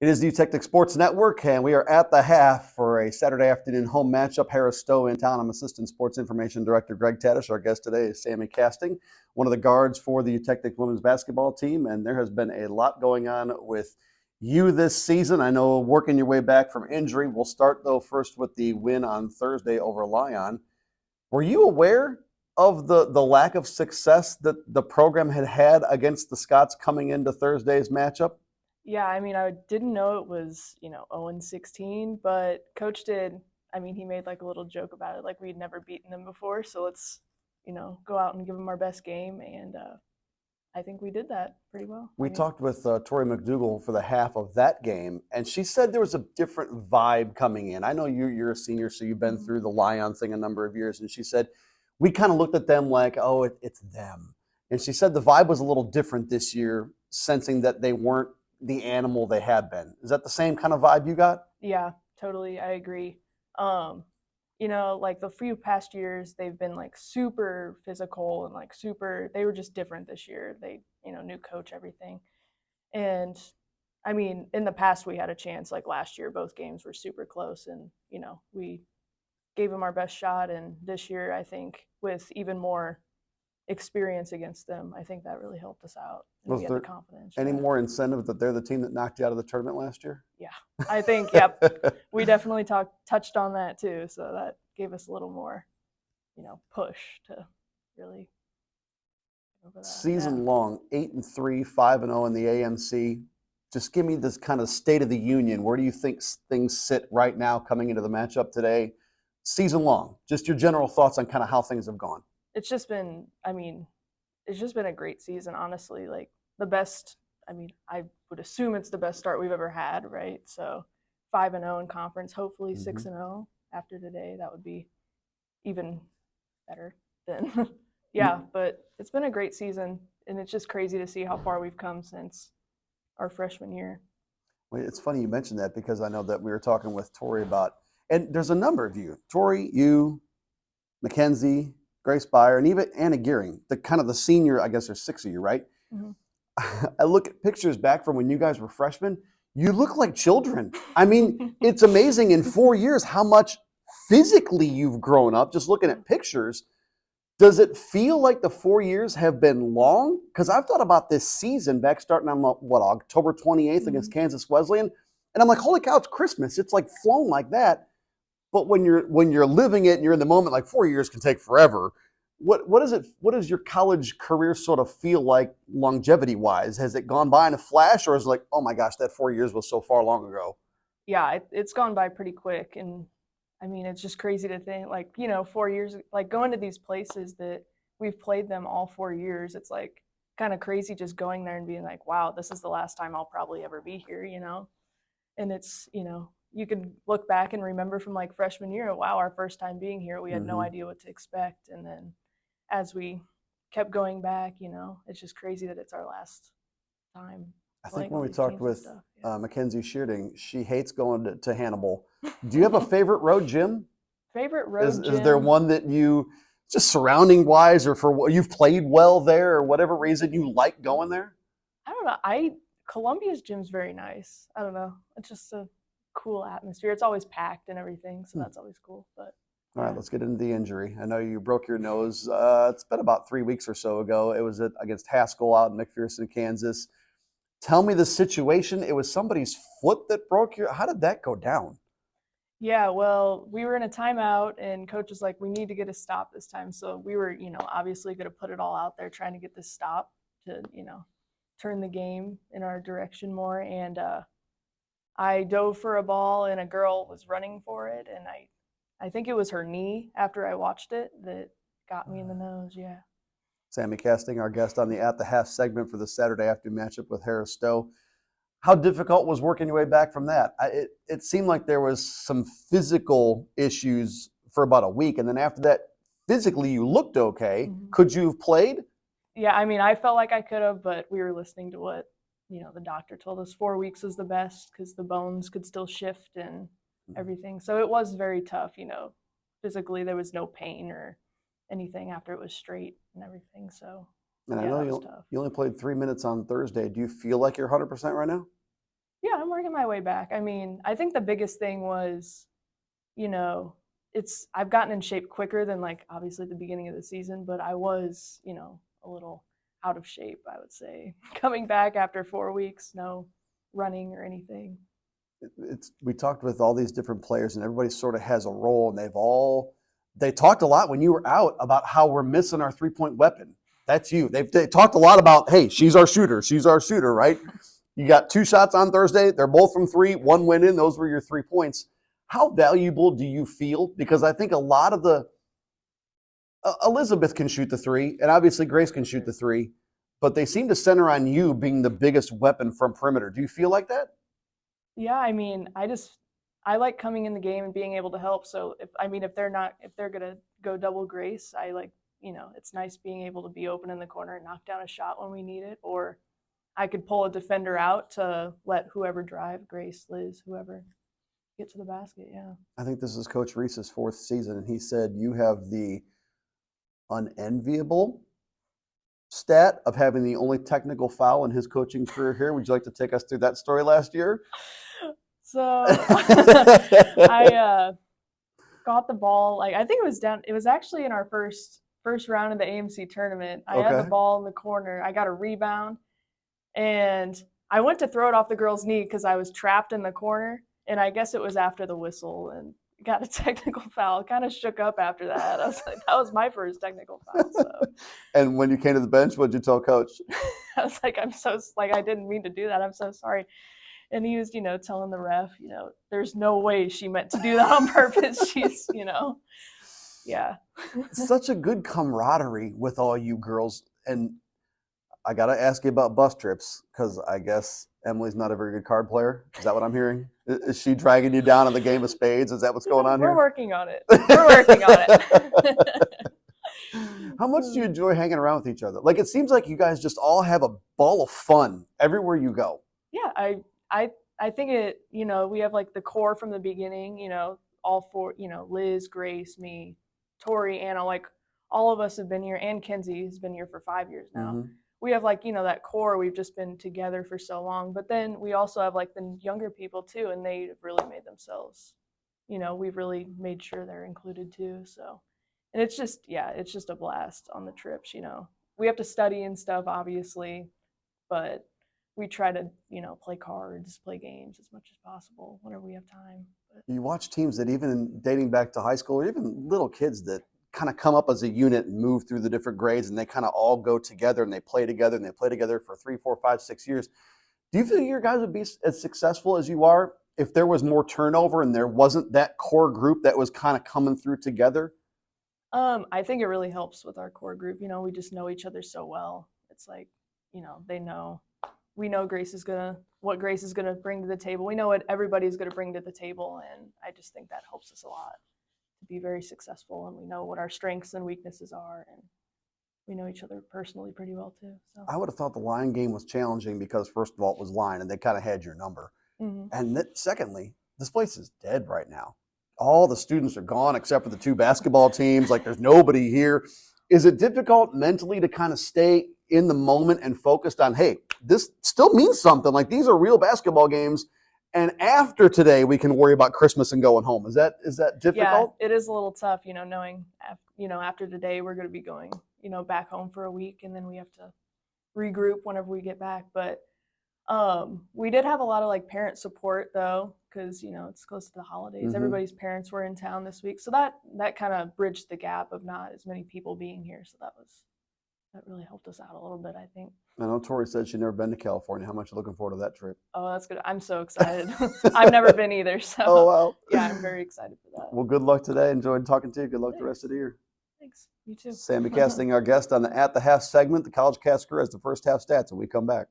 It is the Tech Sports Network, and we are at the half for a Saturday afternoon home matchup. Harris Stowe in town. I'm Assistant Sports Information Director Greg Tadish. Our guest today is Sammy Kasting, one of the guards for the Tech women's basketball team. And there has been a lot going on with you this season. I know working your way back from injury. We'll start, though, first with the win on Thursday over Lyon. Were you aware of the lack of success that the program had against the Scots coming into Thursday's matchup? Yeah, I mean, I didn't know it was, 0-16, but coach did. I mean, he made like a little joke about it, like we'd never beaten them before. So let's, go out and give them our best game. And I think we did that pretty well. We talked with Tori McDougal for the half of that game, and she said there was a different vibe coming in. I know you're a senior, so you've been through the Lion thing a number of years, and she said we kind of looked at them like, oh, it's them. And she said the vibe was a little different this year, sensing that they weren't the animal they had been. Is that the same kind of vibe you got? Yeah, totally. I agree. Um, like the few past years, they've been like super physical and like super, they were just different this year. They, new coach, everything. And I mean, in the past, we had a chance. Like last year, both games were super close, and we gave them our best shot. And this year, I think with even more experience against them, I think that really helped us out. And Was we had the there confidence. any Yeah. more incentive that they're the team that knocked you out of the tournament last year? Yeah. I think, yep. We definitely touched on that too. So that gave us a little more, push to really over that. Season Yeah. long, 8-3, 5-0 in the AMC. Just give me this kind of state of the union. Where do you think things sit right now coming into the matchup today? Season long, just your general thoughts on kind of how things have gone. It's just been, it's just been a great season, honestly. Like the best, I would assume it's the best start we've ever had, right? So 5-0 in conference, hopefully 6-0 after today. That would be even better than, yeah, but it's been a great season. And it's just crazy to see how far we've come since our freshman year. Well, it's funny you mentioned that because I know that we were talking with Tori about, and there's a number of you, Tori, you, Mackenzie, Grace Byer, and even Anna Gearing, the kind of the senior, I guess there's 6 of you, right? Mm-hmm. I look at pictures back from when you guys were freshmen. You look like children. I mean, it's amazing in 4 years how much physically you've grown up just looking at pictures. Does it feel like the 4 years have been long? Because I've thought about this season back starting on October 28th against Kansas Wesleyan, and I'm like, holy cow, it's Christmas. It's like flown like that. But when you're living it and you're in the moment, like 4 years can take forever. What does your college career sort of feel like longevity wise? Has it gone by in a flash, or is it like, oh my gosh, that 4 years was so far long ago? Yeah, it's gone by pretty quick. And I mean, it's just crazy to think, like, 4 years, like going to these places that we've played them all 4 years. It's like kind of crazy just going there and being like, wow, this is the last time I'll probably ever be here. And it's, you could look back and remember from like freshman year, wow, our first time being here, we had no idea what to expect. And then as we kept going back, it's just crazy that it's our last time I think playing when all we these talked teams and with stuff. Yeah. Mackenzie Shearding, she hates going to Hannibal. Do you have a favorite road gym? Favorite Is road is there gym? one that you just surrounding wise, or for what you've played well there, or whatever reason you like going there? I don't know. Columbia's gym's very nice. I don't know. It's just a cool atmosphere. It's always packed and everything, so that's always cool. But All right, yeah. let's get into the injury. I know you broke your nose. It's been about 3 weeks or so ago. It was against Haskell out in McPherson, Kansas. Tell me the situation. It was somebody's foot that broke your. How did that go down? Yeah, well, we were in a timeout and coach was like, we need to get a stop this time. So we were, obviously going to put it all out there trying to get this stop to, turn the game in our direction more. And I dove for a ball and a girl was running for it. And I think it was her knee after I watched it that got me in the nose. Yeah. Sammy Kasting, our guest on the At the Half segment for the Saturday afternoon matchup with Harris Stowe. How difficult was working your way back from that? It seemed like there was some physical issues for about a week, and then after that, physically you looked okay. Mm-hmm. Could you have played? Yeah, I mean, I felt like I could have, but we were listening to what, the doctor told us 4 weeks is the best because the bones could still shift and everything. So it was very tough, physically there was no pain or anything after it was straight and everything. So And I yeah, know that was tough. you only played 3 minutes on Thursday. Do you feel like you're 100% right now? Yeah, I'm working my way back. I mean, I think the biggest thing was, you know, I've gotten in shape quicker than like obviously the beginning of the season, but I was, a little out of shape, I would say. Coming back after 4 weeks, no running or anything. We talked with all these different players, and everybody sort of has a role, and they talked a lot when you were out about how we're missing our 3-point weapon. That's you. They talked a lot about, hey, she's our shooter, right? You got 2 shots on Thursday. They're both from 3. 1 went in. Those were your 3 points. How valuable do you feel? Because I think a lot of Elizabeth can shoot the 3, and obviously Grace can shoot the 3, but they seem to center on you being the biggest weapon from perimeter. Do you feel like that? Yeah, I mean, I like coming in the game and being able to help. So if they're gonna go double Grace, I like, it's nice being able to be open in the corner and knock down a shot when we need it, or I could pull a defender out to let whoever drive, Grace, Liz, whoever, get to the basket. Yeah. I think this is Coach Reese's 4th season, and he said you have the unenviable stat of having the only technical foul in his coaching career here. Would you like to take us through that story last year? So I got the ball. Like I think it was down. It was actually in our first round of the AMC tournament. I had the Okay. ball in the corner. I got a rebound, and I went to throw it off the girl's knee because I was trapped in the corner. And I guess it was after the whistle and got a technical foul. Kind of shook up after that. I was like, that was my first technical foul. So And when you came to the bench, what'd you tell Coach? I was like, I didn't mean to do that. I'm so sorry. And he was, telling the ref, there's no way she meant to do that on purpose. She's, yeah. Such a good camaraderie with all you girls. And I got to ask you about bus trips because I guess Emily's not a very good card player. Is that what I'm hearing? Is she dragging you down in the game of spades? Is that what's going on here? We're working on it. We're working on it. How much do you enjoy hanging around with each other? Like, it seems like you guys just all have a ball of fun everywhere you go. Yeah, I think we have like the core from the beginning, all 4, Liz, Grace, me, Tori, Anna, like all of us have been here, and Kenzie has been here for 5 years now. Mm-hmm. We have like, that core, we've just been together for so long. But then we also have like the younger people too, and they've really made themselves, we've really made sure they're included too. So, and it's just a blast on the trips. We have to study and stuff, obviously, but we try to, play cards, play games as much as possible whenever we have time. But You watch teams that even dating back to high school, or even little kids that kind of come up as a unit and move through the different grades, and they kind of all go together and they play together and they play together for 3, 4, 5, 6 years. Do you think your guys would be as successful as you are if there was more turnover and there wasn't that core group that was kind of coming through together? I think it really helps with our core group. We just know each other so well. It's like, they know, we know what Grace is gonna bring to the table. We know what everybody's gonna bring to the table, and I just think that helps us a lot to be very successful. And we know what our strengths and weaknesses are, and we know each other personally pretty well too. So I would have thought the line game was challenging because, first of all, it was line and they kind of had your number. mm-hmm. And secondly, this place is dead right now. All the students are gone except for the 2 basketball teams. Like, there's nobody here. Is it difficult mentally to kind of stay in the moment and focused on, hey, this still means something? Like, these are real basketball games. And after today, we can worry about Christmas and going home. Is that difficult? Yeah, it is a little tough, knowing, after today we're going to be going, back home for a week, and then we have to regroup whenever we get back. But we did have a lot of like parent support though, because it's close to the holidays. Mm-hmm. Everybody's parents were in town this week, so that kind of bridged the gap of not as many people being here. So that really helped us out a little bit, I think. I know Tori said she'd never been to California. How much are you looking forward to that trip? Oh, that's good. I'm so excited. I've never been either, so Oh, wow. Yeah, I'm very excited for that. Well, good luck today. Enjoyed talking to you. Good luck the rest of the year. Thanks. You too. Sammy Kasting, our guest on the At the Half segment. The College Cast crew has the first half stats when we come back.